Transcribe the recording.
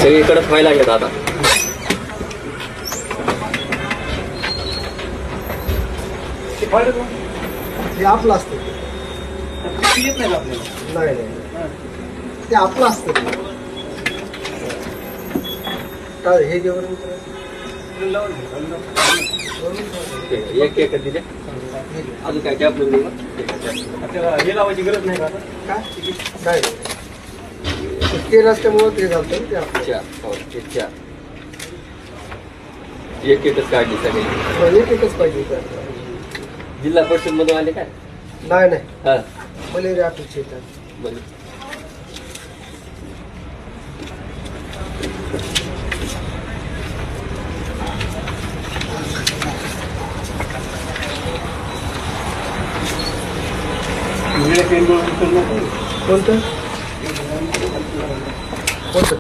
सगळीकडे व्हायला लागेल आता. हे आपलं असतं येत नाही का आपल्याला? नाही ते आपलं असतं काय हे जेवण एक एक दिले अजून काय कॅप आपल्याला हे लावायची गरज नाही का आता? काय ते रस्त्यामुळं ते झालं ते आपलं चार एक एकच काढली सगळी. एकच पाहिजे जिल्हा परिषद मधून आले काय? नाही हा मलेरिया अपेक्षा येतात बरं. वेळ केंद्र कोणतं